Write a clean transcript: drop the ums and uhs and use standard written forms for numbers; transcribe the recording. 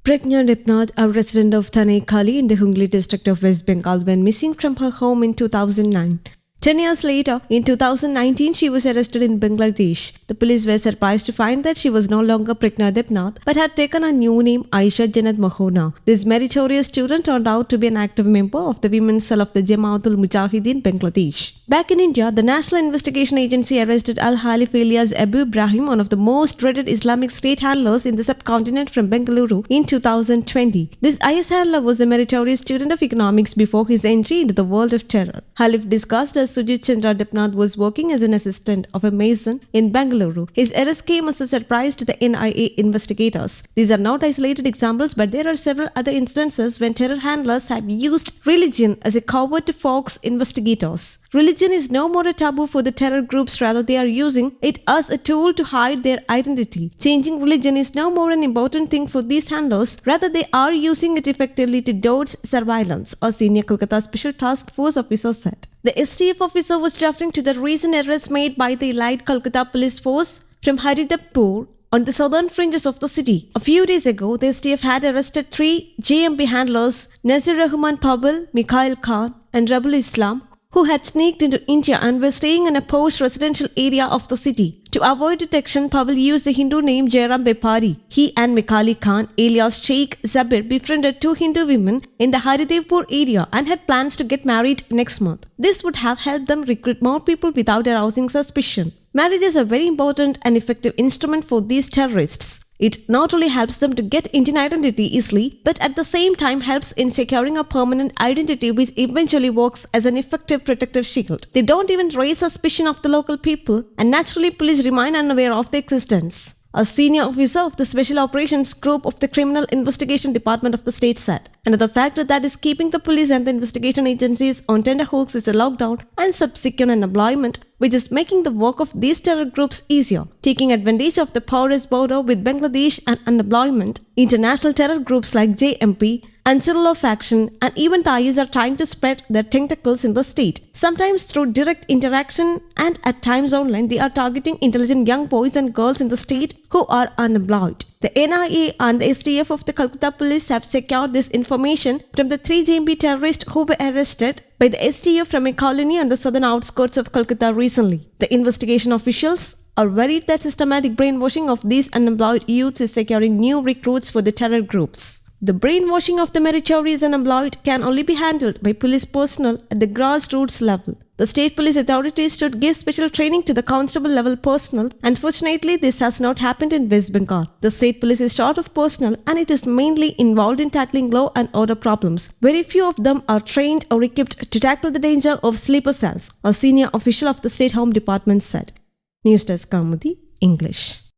Prajna Debnath, a resident of Dhaniakhali in the Hooghly district of West Bengal, went missing from her home in 2009. 10 years later, in 2019, she was arrested in Bangladesh. The police were surprised to find that she was no longer Prajna Debnath, but had taken a new name, Ayesha Jannat Mohona. This meritorious student turned out to be an active member of the women's cell of the Jamaat-ul-Mujahideen Bangladesh. Back in India, the National Investigation Agency arrested Aal Halif alias Abu Ibrahim, one of the most dreaded Islamic State handlers in the subcontinent, from Bengaluru in 2020. This IS handler was a meritorious student of economics before his entry into the world of terror. Halif discussed as Sujit Chandra Debnath was working as an assistant of a mason in Bengaluru. His arrest came as a surprise to the NIA investigators. These are not isolated examples, but there are several other instances when terror handlers have used religion as a cover to fox investigators. Religion is no more a taboo for the terror groups, rather they are using it as a tool to hide their identity. Changing religion is no more an important thing for these handlers, rather they are using it effectively to dodge surveillance, a senior Kolkata Special Task Force officer said. The STF officer was referring to the recent arrests made by the elite Kolkata police force from Haridapur on the southern fringes of the city. A few days ago, the STF had arrested 3 JMP handlers, Nazir Rahman Pabil, Mikhail Khan and Rabul Islam, who had sneaked into India and were staying in a posh residential area of the city. To avoid detection, Pabil used the Hindu name Jairam Bepari. He and Mikhail Khan, alias Sheikh Zabir, befriended 2 Hindu women in the Haridevpur area and had plans to get married next month. This would have helped them recruit more people without arousing suspicion. Marriage is a very important and effective instrument for these terrorists. It not only helps them to get Indian identity easily, but at the same time helps in securing a permanent identity, which eventually works as an effective protective shield. They don't even raise suspicion of the local people, and naturally police remain unaware of their existence. A senior officer of the Special Operations Group of the Criminal Investigation Department of the state said. Another factor that is keeping the police and the investigation agencies on tenterhooks is a lockdown and subsequent unemployment, which is making the work of these terror groups easier. Taking advantage of the porous border with Bangladesh and unemployment, international terror groups like JMP, Ansarullah faction and even the IS are trying to spread their tentacles in the state. Sometimes through direct interaction and at times online, they are targeting intelligent young boys and girls in the state who are unemployed. The NIA and the STF of the Kolkata police have secured this information from the 3 JMP terrorists who were arrested by the STF from a colony on the southern outskirts of Kolkata recently. The investigation officials are worried that systematic brainwashing of these unemployed youths is securing new recruits for the terror groups. The brainwashing of the meritorious unemployed can only be handled by police personnel at the grassroots level. The state police authorities should give special training to the constable level personnel. Unfortunately, this has not happened in West Bengal. The state police is short of personnel and it is mainly involved in tackling law and order problems. Very few of them are trained or equipped to tackle the danger of sleeper cells, a senior official of the State Home Department said. News Desk Kaumudy, English.